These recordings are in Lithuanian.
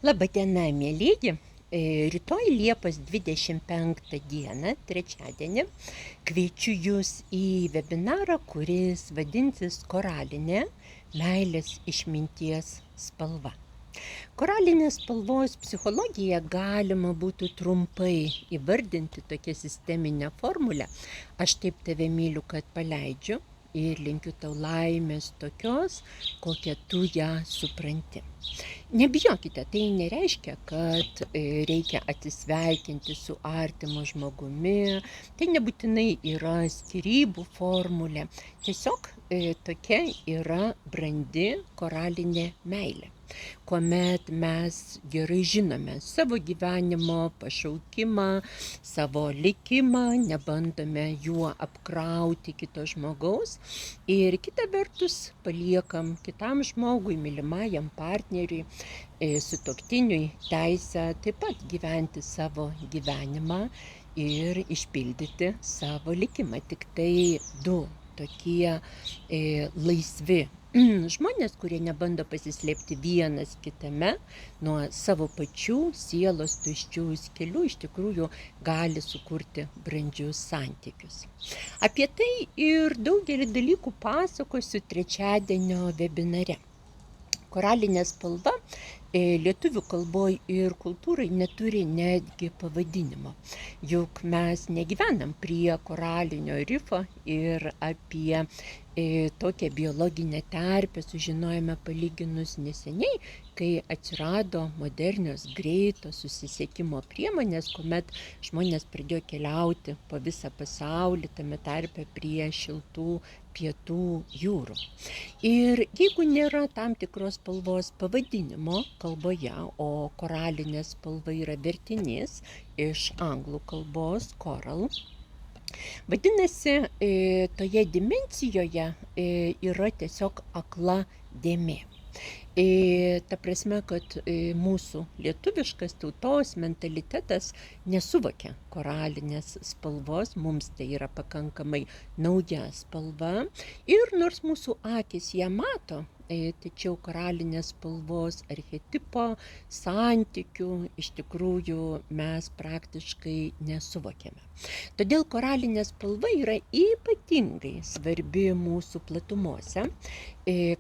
Labadiena, mėlyji. Rytoj Liepos 25 dieną, trečiadienį, kviečiu Jūs į webinarą, kuris vadinsis Koralinė meilės išminties spalva. Koralinės spalvos psichologiją galima būtų trumpai įvardinti tokia sisteminė formulė. Aš taip tave myliu, kad paleidžiu ir linkiu tau laimės tokios, kokią tu ją supranti. Nebijokite, tai nereiškia, kad reikia atsisveikinti su artimu žmogumi, tai nebūtinai yra skyrybų formulė, tiesiog tokia yra brandi koralinė meilė, kuomet mes gerai žinome savo gyvenimo pašaukimą, savo likimą, nebandome juo apkrauti kito žmogaus ir kita vertus paliekam kitam žmogui, mylimajam partneriui, sutuoktiniui teisę taip pat gyventi savo gyvenimą ir išpildyti savo likimą. Tik tai du tokie laisvi žmonės, kurie nebando pasislėpti vienas kitame nuo savo pačių sielos tuščių skelių, iš tikrųjų gali sukurti brandžius santykius. Apie tai ir daugelį dalykų pasakosiu trečiadienio webinare. Koralinė spalva lietuvių kalboje ir kultūrai neturi netgi pavadinimo, juk mes negyvenam prie koralinio rifo ir apie tokią biologinę terpę sužinojome palyginus neseniai, kai atsirado modernios greito susisiekimo priemonės, kuomet žmonės pradėjo keliauti po visą pasaulį, tame tarpe prie šiltų pietų jūrų. Ir jeigu nėra tam tikros spalvos pavadinimo kalboje, o koralinė spalva yra vertinys iš anglų kalbos coral, vadinasi, toje dimensijoje yra tiesiog akla dėmė. Ta prasme, kad mūsų lietuviškas tautos mentalitetas nesuvokia koralinės spalvos, mums tai yra pakankamai nauja spalva ir nors mūsų akis ją mato, tačiau koralinės spalvos archetipo, santykių iš tikrųjų mes praktiškai nesuvokiame. Todėl koralinė spalva yra ypatingai svarbi mūsų platumose,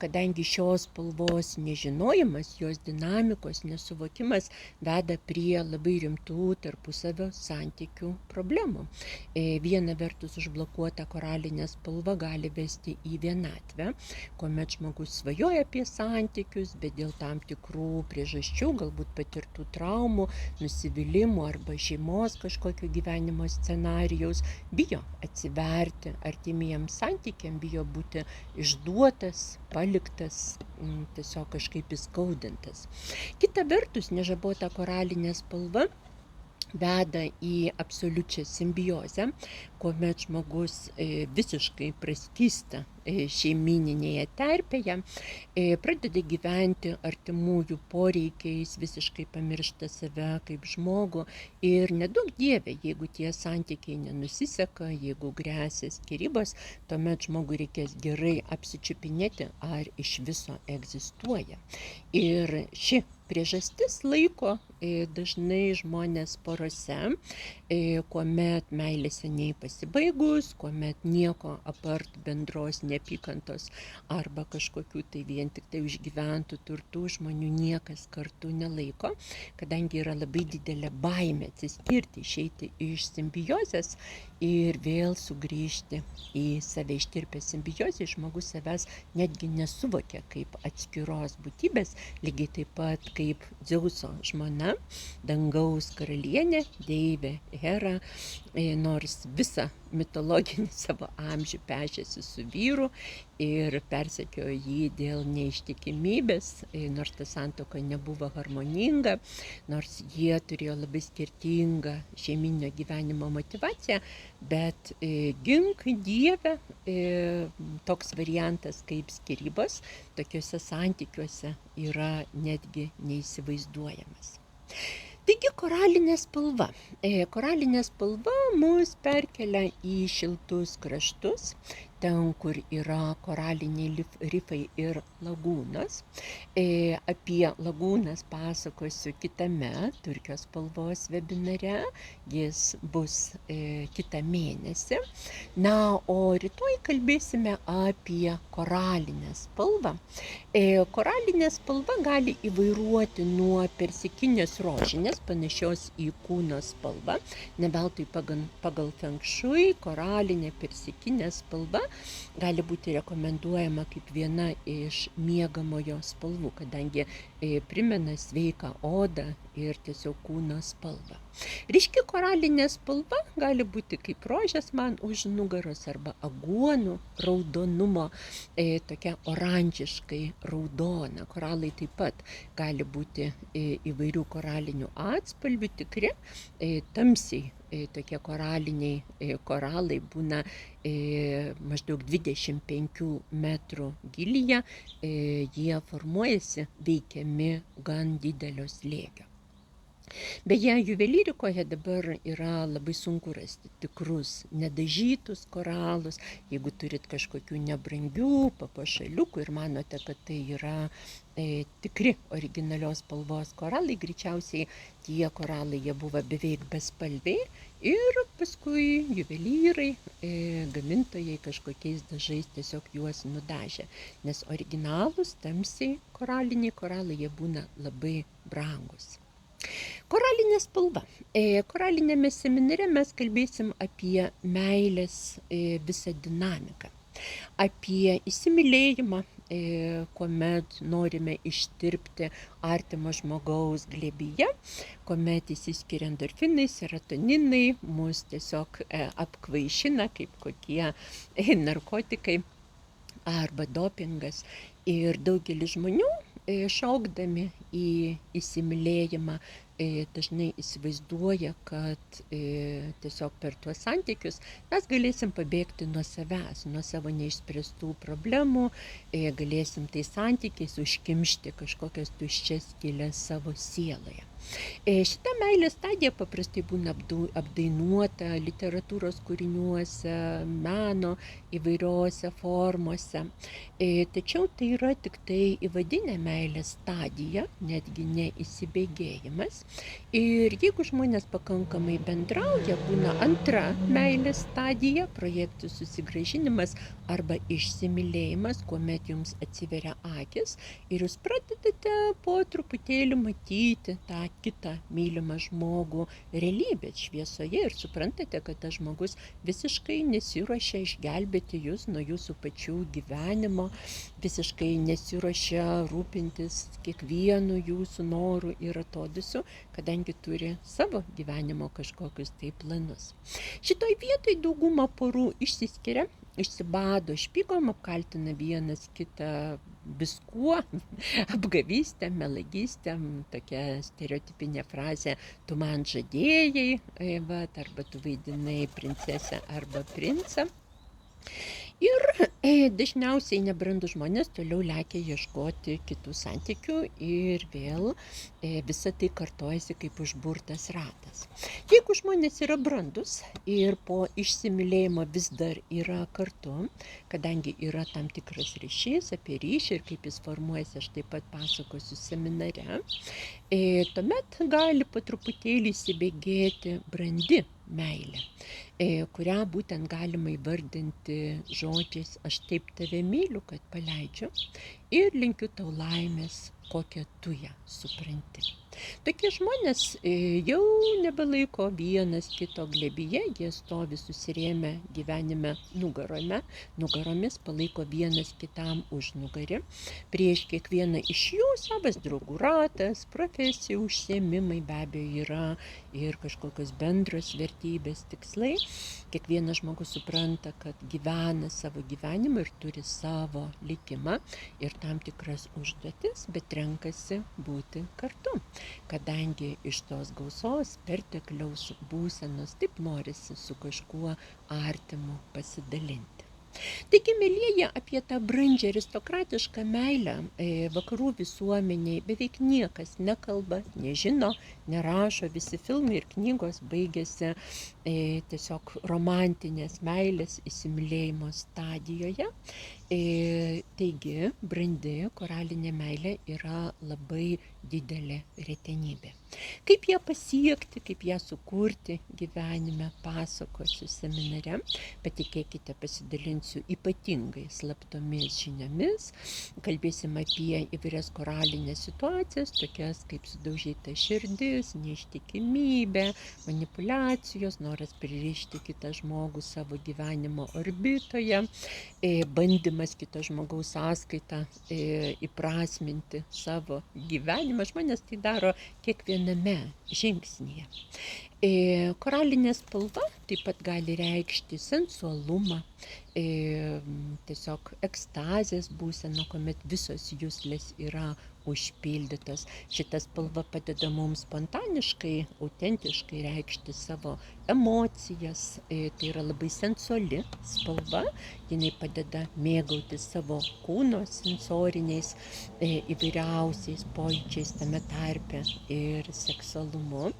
kadangi šios spalvos nežinojimas, jos dinamikos nesuvokimas veda prie labai rimtų tarpusavio santykių problemų. Viena vertus užblokuota koralinė spalva gali vesti į vienatvę, kuomet žmogus svajoja apie santykius, bet dėl tam tikrų priežasčių, galbūt patirtų traumų, nusivylimų arba šeimos kažkokio gyvenimo scenarijaus, bijo atsiverti artimiems santykiam, bijo būti išduotas, paliktas, tiesiog kažkaip įskaudintas. Kita vertus, nežabota koralinė spalva veda į absoliučią simbiozę, kuomet žmogus visiškai praskysta šeimininėje terpėje, pradeda gyventi artimųjų poreikiais, visiškai pamiršta save kaip žmogų ir nedaug dievė, jeigu tie santykiai nenusiseka, jeigu gresia skyrybos, tuomet žmogui reikės gerai apsičiupinėti, ar iš viso egzistuoja. Ir ši priežastis laiko dažnai žmonės porose, kuomet meilė seniai pasibaigus, kuomet nieko apart bendros neapykantos arba kažkokių tai vien tik tai užgyventų turtų žmonių niekas kartu nelaiko, kadangi yra labai didelė baimė atsiskirti, išeiti iš simbiozės ir vėl sugrįžti į save. Ištirpęs simbiozę, žmogus savęs netgi nesuvokia kaip atskiros būtybės, lygiai taip pat kaip Dzeuso žmona, dangaus karalienė, deivė Hera, nors visą mitologinį savo amžių pešėsi su vyru ir persekiojo jį dėl neištikimybės, nors ta santuoka nebuvo harmoninga, nors jie turėjo labai skirtingą šeiminio gyvenimo motivaciją, bet gink Dieve, toks variantas kaip skyrybos tokiuose santykiuose yra netgi neįsivaizduojamas. Taigi koralinė spalva. Koralinė spalva mus perkelia į šiltus kraštus, ten, kur yra koraliniai rifai ir lagūnos. Apie lagūnas pasakosiu kitame Turkijos spalvos webinare, jis bus kitą mėnesį. Na, o rytoj kalbėsime apie koralinę spalvą. Koralinė spalva gali įvairuoti nuo persikinės rožinės, panašios į kūno spalvą. Ne veltui pagal feng shui koralinė persikinė spalva gali būti rekomenduojama kaip viena iš miegamojo spalvų, kadangi primena sveiką odą ir tiesiog kūno spalvą. Ryški koralinė spalva gali būti kaip rožės man už nugaros arba aguonų raudonumo, tokia oranžiškai raudona. Koralai taip pat gali būti įvairių koralinių atspalvių, tikri, tamsiai tokie koraliniai koralai būna maždaug 25 metrų gylyje, jie formuojasi veikiami gan didelio slėgio. Beje, juvelyrikoje dabar yra labai sunku rasti tikrus nedažytus koralus. Jeigu turit kažkokių nebrangių papuošaliukų ir manote, kad tai yra tikri originalios spalvos koralai, greičiausiai tie koralai jie buvo beveik bespalviai ir paskui juvelyrai, gamintojai kažkokiais dažais tiesiog juos nudažė, nes originalūs tamsiai koraliniai koralai jie būna labai brangus. Koralinė spalva. Koralinėme seminare mes kalbėsim apie meilės visą dinamiką, apie įsimylėjimą, kuomet norime ištirpti artimo žmogaus glėbyje, kuomet įsiskiria endorfinai, serotoninai, mus tiesiog apkvaišina kaip kokie narkotikai arba dopingas. Ir daugelis žmonių šaukdami į įsimylėjimą dažnai įsivaizduoja, kad tiesiog per tuos santykius mes galėsim pabėgti nuo savęs, nuo savo neišspręstų problemų, galėsim tais santykiais užkimšti kažkokias tuščias skylės savo sieloje. Šita meilės stadija paprastai būna apdainuota literatūros kūriniuose, meno įvairiose formose. Tačiau tai yra tik tai įvadinė meilės stadija, netgi ne įsibėgėjimas. Ir jeigu žmonės pakankamai bendrauja, būna antra meilės stadija, projektų susigrąžinimas arba išsimylėjimas, kuomet jums atsiveria akis ir jūs pradedate po truputėlį matyti tą kitą mylimą žmogų realybės šviesoje ir suprantate, kad tas žmogus visiškai nesiruošia išgelbėti jūs nuo jūsų pačių gyvenimo, visiškai nesiruošia rūpintis kiekvienu jūsų noru ir atodūsiu, kadangi turi savo gyvenimo kažkokius tai planus. Šitoj vietoj dauguma porų išsiskiria, išsibado špygom, apkaltina vienas kitą viskuo, apgavystėm, melagystėm, tokia stereotipinė frazė, tu man žadėjai, arba tu vaidinai princesę arba princą. Ir dažniausiai nebrandų žmonės toliau lekia ieškoti kitų santykių ir vėl visa tai kartojasi kaip užburtas ratas. Jeigu žmonės yra brandus ir po išsimylėjimo vis dar yra kartu, kadangi yra tam tikras ryšys, apie ryšį ir kaip jis formuojasi, aš taip pat pasakosiu seminare, tuomet gali po truputėlį įsibėgėti brandi meilė, kurią būtent galima įvardinti žodžiais aš taip tave myliu, kad paleidžiu ir linkiu tau laimės, kokią tu ją supranti. Tokie žmonės jau nebelaiko vienas kito glėbyje, jie stovi susirėmę gyvenime nugaromis, palaiko vienas kitam užnugarį. Prieš kiekvieną iš jų savas draugų ratas, profesijų, užsiėmimai be abejo yra ir kažkokios bendros vertybės, tikslai. Kiekvienas žmogus supranta, kad gyvena savo gyvenimą ir turi savo likimą ir tam tikras užduotis, bet renkasi būti kartu, kadangi iš tos gausos pertekliaus būsenos taip norisi su kažkuo artimu pasidalinti. Taigi, mėlyje, apie tą brandžią aristokratišką meilę vakarų visuomeniai beveik niekas nekalba, nežino, nerašo, visi filmai ir knygos baigėsi tiesiog romantinės meilės įsimylėjimo stadijoje. Taigi, brandi koralinė meilė yra labai didelė retenybė. Kaip ją pasiekti, kaip ją sukurti gyvenime, pasakosiu seminare. Patikėkite, pasidalinsiu ypatingai slaptomis žiniomis. Kalbėsim apie įvairias koralinės situacijas, tokias kaip sudaužyta širdis, neištikimybė, manipulacijos, noras pririšti kitą žmogų savo gyvenimo orbitoje, bandymas kito žmogaus sąskaitą įprasminti savo gyvenimą. Žmonės tai daro kiekviename žingsnyje. Koralinė spalva taip pat gali reikšti sensualumą, tiesiog ekstazės būseną, kuomet visos juslės yra užpildytos. Šita spalva padeda mums spontaniškai, autentiškai reikšti savo emocijas. Tai yra labai sensuali spalva, jinai padeda mėgautis savo kūno sensoriniais įvairiausiais pojūčiais, tame tarpe ir seksualumu.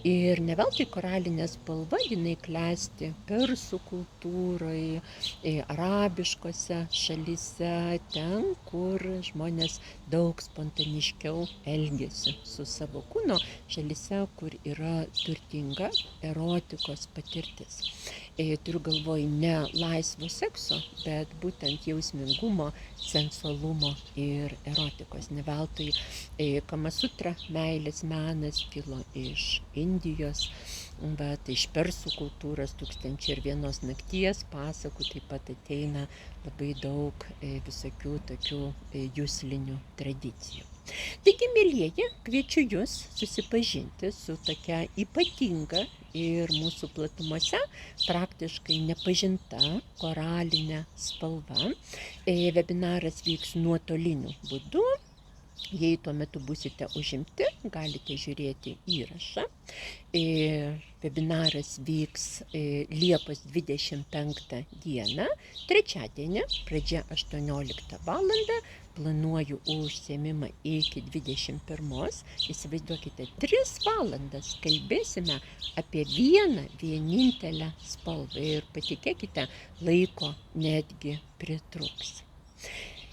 Ir ne veltui koralinė spalva, jinai klesti persų kultūroje, arabiškose šalyse, ten, kur žmonės daug spontaniškiau elgiasi su savo kūno, šalyse, kur yra turtinga erotikos patirtis. Turiu galvoj ne laisvo sekso, bet būtent jausmingumo, sensualumo ir erotikos. Ne veltui Kamasutra meilės menas kilo iš Indijos, bet iš persų kultūros 1001 nakties pasakų taip pat ateina labai daug visokių tokių juslinių tradicijų. Taigi, mėlyjeji, kviečiu jūs susipažinti su tokia ypatinga ir mūsų platumose praktiškai nepažinta koralinė spalva. Webinaras vyks nuotoliniu būdu. Jei tuo metu būsite užimti, galite žiūrėti įrašą. Webinaras vyks Liepos 25 dieną, trečiadienį, pradžia 18 valandą. Planuoju užsiėmimą iki 21. Įsivaizduokite, 3 valandas kalbėsime apie vienintelę spalvą ir patikėkite, laiko netgi pritruks.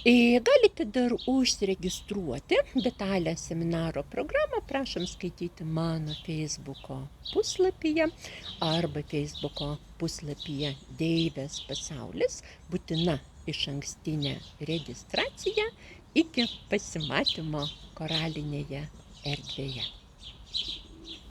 Galite dar užsiregistruoti detalę seminaro programą, prašom skaityti mano Facebooko puslapyje arba Facebooko puslapyje Deivės pasaulis, būtina išankstinė registracija iki pasimatymo koralinėje erdvėje.